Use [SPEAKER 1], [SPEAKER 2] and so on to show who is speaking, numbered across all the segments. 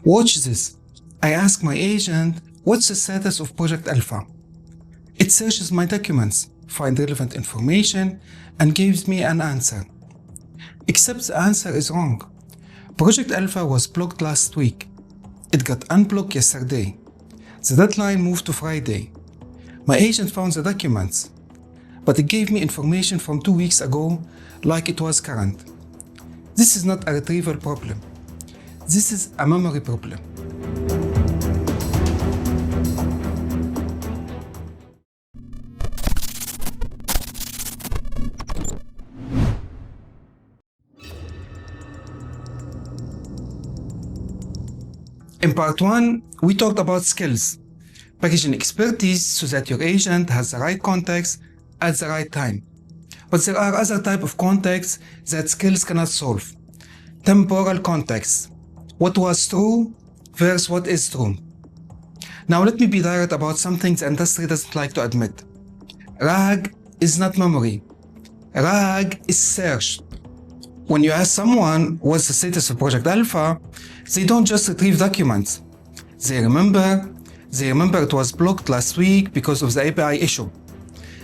[SPEAKER 1] Watch this. I ask my agent, what's the status of Project Alpha? It searches my documents, finds relevant information, and gives me an answer. Except the answer is wrong. Project Alpha was blocked last week. It got unblocked yesterday. The deadline moved to Friday. My agent found the documents, but it gave me information from 2 weeks ago like it was current. This is not a retrieval problem. This is a memory problem. In part 1, we talked about skills, packaging expertise so that your agent has the right context at the right time. But there are other types of contexts that skills cannot solve. Temporal context. What was true versus what is true. Now let me be direct about something the industry doesn't like to admit. RAG is not memory. RAG is search. When you ask someone what's the status of Project Alpha, they don't just retrieve documents. They remember it was blocked last week because of the API issue.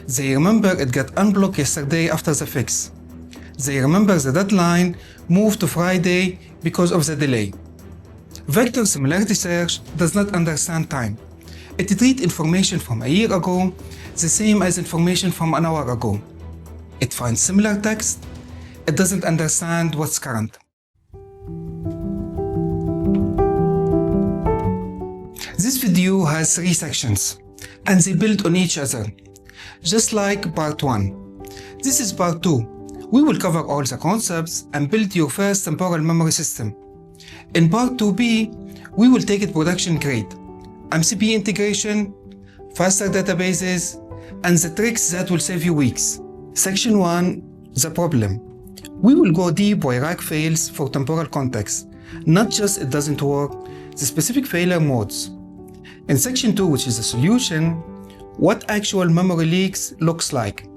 [SPEAKER 1] They remember it got unblocked yesterday after the fix. They remember the deadline moved to Friday because of the delay. Vector similarity search does not understand time. It treats information from a year ago the same as information from an hour ago. It finds similar text. It doesn't understand what's current. This video has 3 sections, and they build on each other, just like part 1. This is part 2. We will cover all the concepts and build your first temporal memory system. In part 2b, we will take it production grade, MCP integration, faster databases, and the tricks that will save you weeks. Section 1, the problem. We will go deep why RAG fails for temporal context, not just it doesn't work, the specific failure modes. In section 2, which is the solution, what actual memory leaks looks like,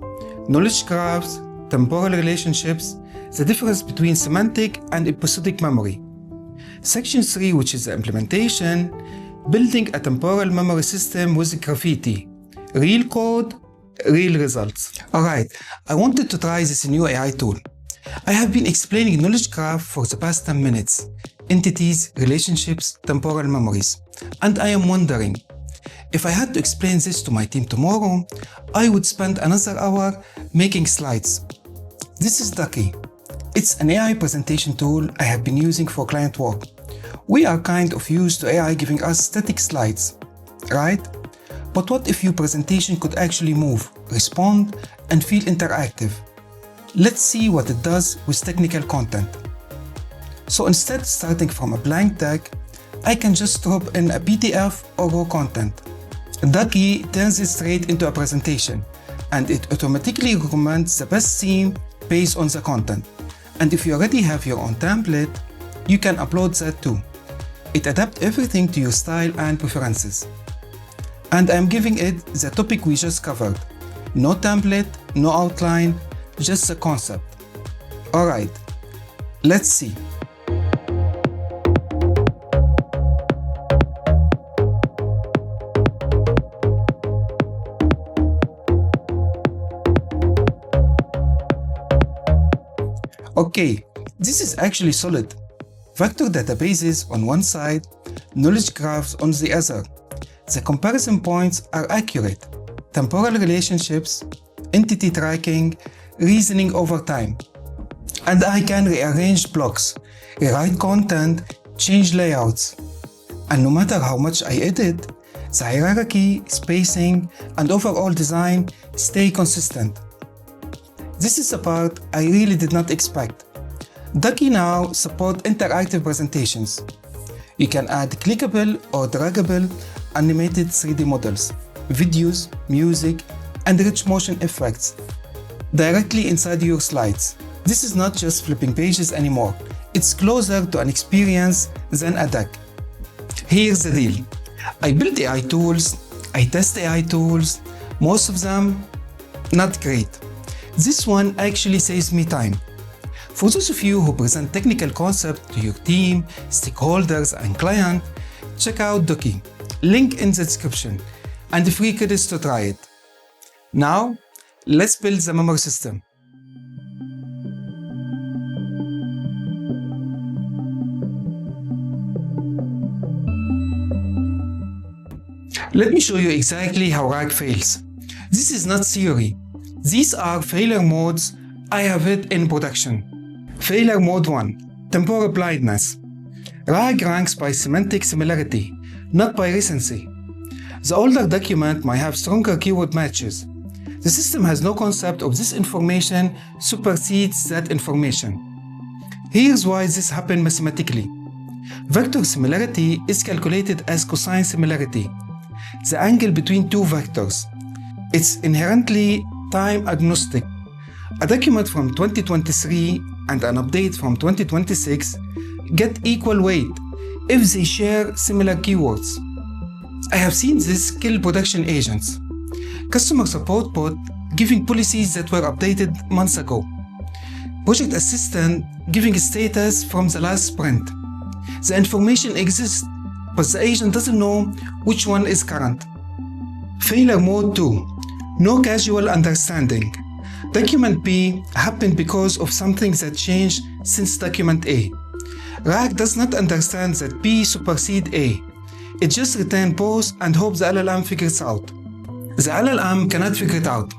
[SPEAKER 1] knowledge graphs, temporal relationships, the difference between semantic and episodic memory. Section 3, which is the implementation, building a temporal memory system with Graphiti, real code, real results. Alright, I wanted to try this new AI tool. I have been explaining knowledge graph for the past 10 minutes, entities, relationships, temporal memories, and I am wondering, if I had to explain this to my team tomorrow, I would spend another hour making slides. This is 𝐷𝐞𝐬. It's an AI presentation tool I have been using for client work. We are kind of used to AI giving us static slides, right? But what if your presentation could actually move, respond, and feel interactive? Let's see what it does with technical content. So instead of starting from a blank deck, I can just drop in a PDF or raw content. 𝐷𝐞𝐬 turns it straight into a presentation, and it automatically recommends the best theme based on the content. And if you already have your own template, you can upload that too. It adapts everything to your style and preferences. And I'm giving it the topic we just covered. No template, no outline, just the concept. Alright, let's see. Okay, this is actually solid. Vector databases on one side, knowledge graphs on the other. The comparison points are accurate. Temporal relationships, entity tracking, reasoning over time. And I can rearrange blocks, rewrite content, change layouts. And no matter how much I edit, the hierarchy, spacing, and overall design stay consistent. This is the part I really did not expect. 𝐷𝐞𝐬 now supports interactive presentations. You can add clickable or draggable animated 3D models, videos, music, and rich motion effects directly inside your slides. This is not just flipping pages anymore. It's closer to an experience than a deck. Here's the deal. I build AI tools, I test AI tools, most of them not great. This one actually saves me time. For those of you who present technical concepts to your team, stakeholders, and client, check out 𝐸, link in the description, and free credits to try it. Now, let's build the memory system. Let me show you exactly how RAG fails. This is not theory. These are failure modes I have hit in production. Failure mode 1, temporal blindness. RAG ranks by semantic similarity, not by recency. The older document might have stronger keyword matches. The system has no concept of this information supersedes that information. Here's why this happened mathematically. Vector similarity is calculated as cosine similarity, the angle between two vectors. It's inherently time agnostic. A document from 2023 and an update from 2026 get equal weight if they share similar keywords. I have seen this kill production agents. Customer support bot giving policies that were updated months ago. Project assistant giving status from the last sprint. The information exists, but the agent doesn't know which one is current. Failure mode 2, no casual understanding. Document B happened because of something that changed since document A. RAG does not understand that B supersedes A. It just returns both and hopes the LLM figures out. The LLM cannot figure it out.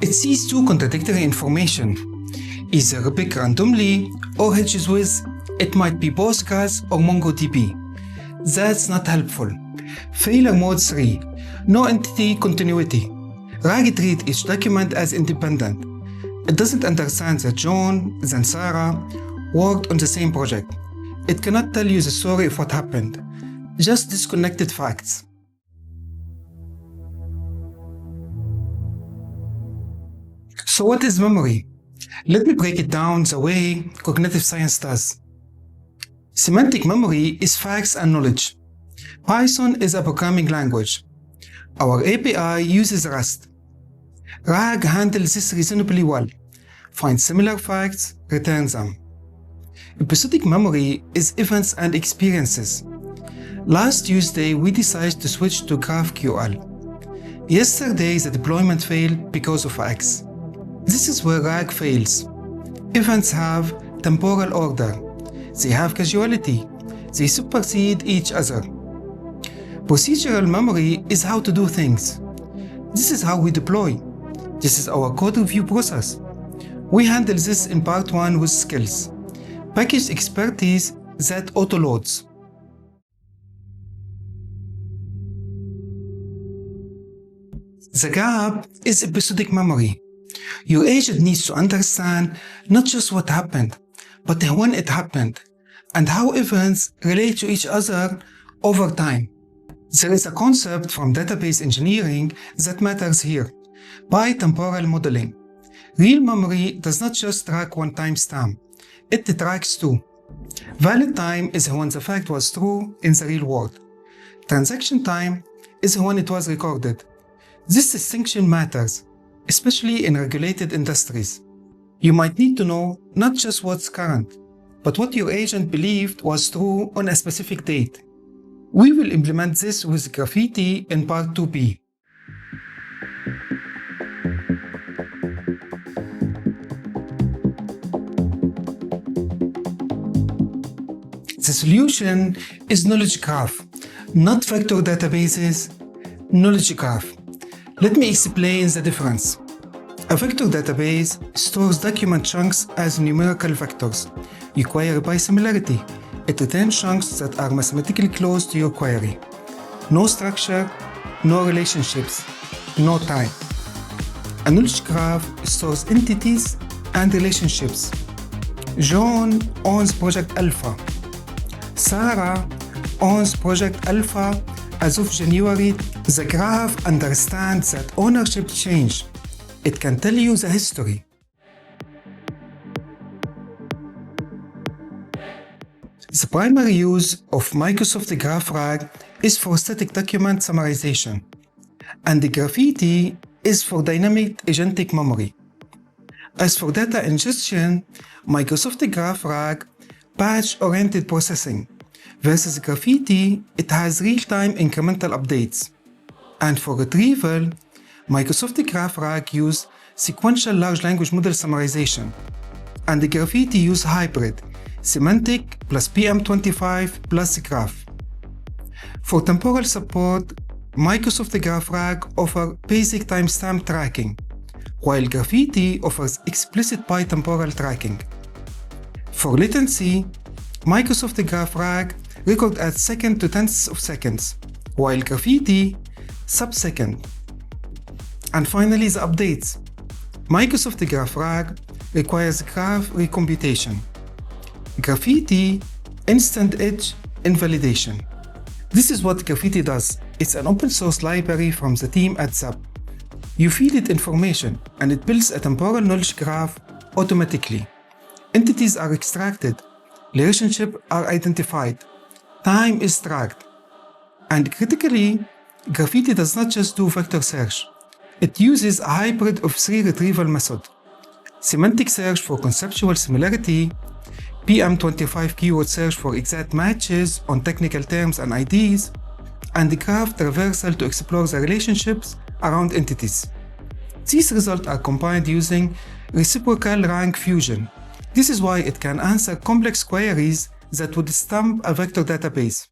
[SPEAKER 1] It sees two contradictory information, either picked randomly or hedges with it might be Postgres or MongoDB. That's not helpful. Failure mode 3, no entity continuity. RAG treats each document as independent. It doesn't understand that John and Sarah worked on the same project. It cannot tell you the story of what happened, just disconnected facts. So what is memory? Let me break it down the way cognitive science does. Semantic memory is facts and knowledge. Python is a programming language. Our API uses Rust. RAG handles this reasonably well. Finds similar facts, returns them. Episodic memory is events and experiences. Last Tuesday, we decided to switch to GraphQL. Yesterday, the deployment failed because of X. This is where RAG fails. Events have temporal order. They have causality. They supersede each other. Procedural memory is how to do things. This is how we deploy. This is our code review process. We handle this in part 1 with skills. Package expertise that autoloads. The gap is episodic memory. Your agent needs to understand not just what happened, but when it happened, and how events relate to each other over time. There is a concept from database engineering that matters here: Bi-Temporal modeling. Real memory does not just track one timestamp, it tracks two. Valid time is when the fact was true in the real world. Transaction time is when it was recorded. This distinction matters, especially in regulated industries. You might need to know not just what's current, but what your agent believed was true on a specific date. We will implement this with Graphiti in part 2b. The solution is knowledge graph, not vector databases, knowledge graph. Let me explain the difference. A vector database stores document chunks as numerical vectors. You query by similarity. It returns chunks that are mathematically close to your query. No structure, no relationships, no time. A knowledge graph stores entities and relationships. John owns Project Alpha. Sarah owns Project Alpha as of January. The graph understands that ownership changed. It can tell you the history. The primary use of Microsoft Graph RAG is for static document summarization, and the Graphiti is for dynamic agentic memory. As for data ingestion, Microsoft Graph RAG batch-oriented processing versus Graphiti, it has real-time incremental updates. And for retrieval, Microsoft Graph RAG use sequential large language model summarization, and the Graphiti use hybrid, Semantic plus PM25 plus Graph. For temporal support, Microsoft Graph RAG offers basic timestamp tracking, while Graphiti offers explicit Bi-Temporal tracking. For latency, Microsoft Graph RAG records at second to tenths of seconds, while Graphiti sub-second. And finally, the updates. Microsoft Graph RAG requires graph recomputation. Graphiti instant edge invalidation. This is what Graphiti does. It's an open source library from the team at Zap. You feed it information and it builds a temporal knowledge graph automatically. Entities are extracted, relationships are identified, time is tracked. And critically, Graphiti does not just do vector search. It uses a hybrid of three retrieval methods: semantic search for conceptual similarity, PM25 keyword search for exact matches on technical terms and IDs, and the graph traversal to explore the relationships around entities. These results are combined using reciprocal rank fusion. This is why it can answer complex queries that would stump a vector database.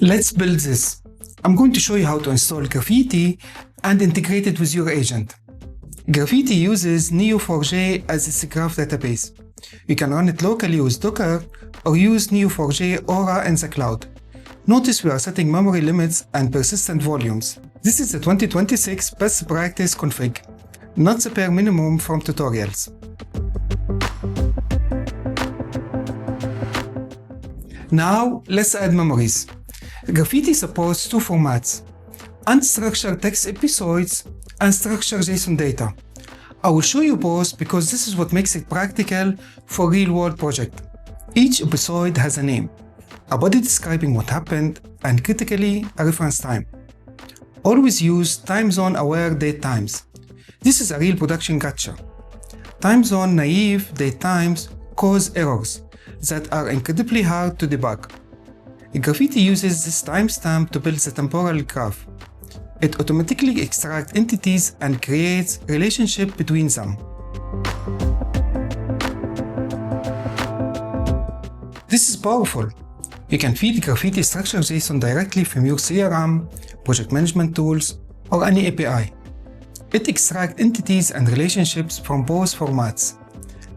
[SPEAKER 1] Let's build this. I'm going to show you how to install Graphiti and integrate it with your agent. Graphiti uses Neo4j as its graph database. You can run it locally with Docker or use Neo4j Aura in the cloud. Notice we are setting memory limits and persistent volumes. This is the 2026 best practice config, not the bare minimum from tutorials. Now let's add memories. Graphiti supports two formats: unstructured text episodes and structured JSON data. I will show you both because this is what makes it practical for real-world project. Each episode has a name, a body describing what happened, and critically, a reference time. Always use time zone aware date times. This is a real production gotcha. Time zone naive date times cause errors that are incredibly hard to debug. Graphiti uses this timestamp to build the temporal graph. It automatically extracts entities and creates relationship between them. This is powerful. You can feed Graphiti structured JSON directly from your CRM, project management tools, or any API. It extracts entities and relationships from both formats.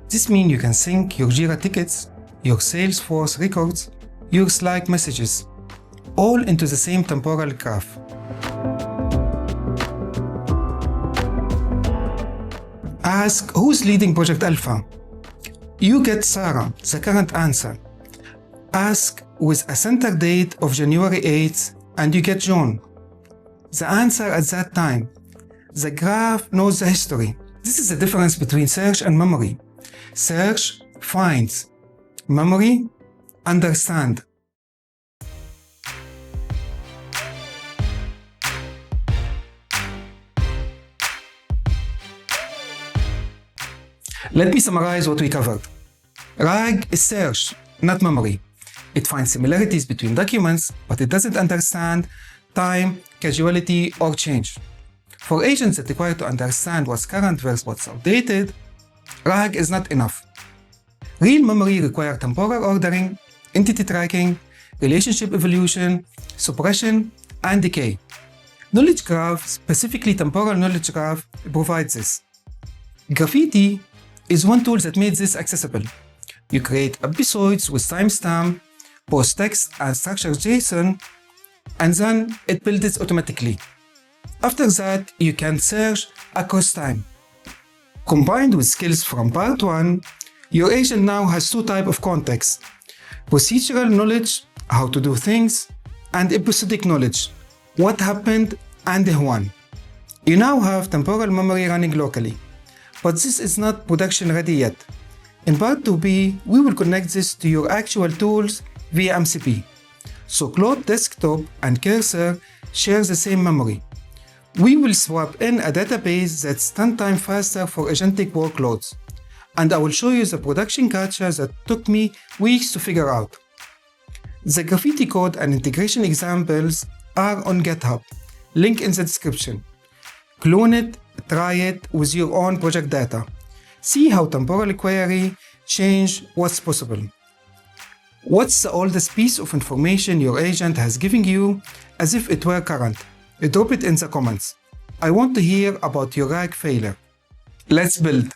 [SPEAKER 1] This means you can sync your Jira tickets, your Salesforce records, your Slack messages, all into the same temporal graph. Ask who's leading Project Alpha. You get Sarah, the current answer. Ask with a center date of January 8th and you get John, the answer at that time. The graph knows the history. This is the difference between search and memory. Search finds. Memory understand. Let me summarize what we covered. RAG is search, not memory. It finds similarities between documents, but it doesn't understand time, causality, or change. For agents that require to understand what's current versus what's outdated, RAG is not enough. Real memory requires temporal ordering, entity tracking, relationship evolution, suppression, and decay. Knowledge graph, specifically temporal knowledge graph, provides this. Graphiti is one tool that made this accessible. You create episodes with timestamp, post text and structured JSON, and then it builds it automatically. After that, you can search across time. Combined with skills from part 1, your agent now has two types of context: procedural knowledge, how to do things, and episodic knowledge, what happened and when. You now have temporal memory running locally, but this is not production ready yet. In part 2b, we will connect this to your actual tools via MCP. so Claude Desktop and Cursor share the same memory. We will swap in a database that's 10 times faster for agentic workloads, and I will show you the production catcher that took me weeks to figure out. The Graphiti code and integration examples are on GitHub, link in the description. Clone it, try it with your own project data. See how temporal query change what's possible. What's the oldest piece of information your agent has given you as if it were current? Drop it in the comments. I want to hear about your RAG failure. Let's build.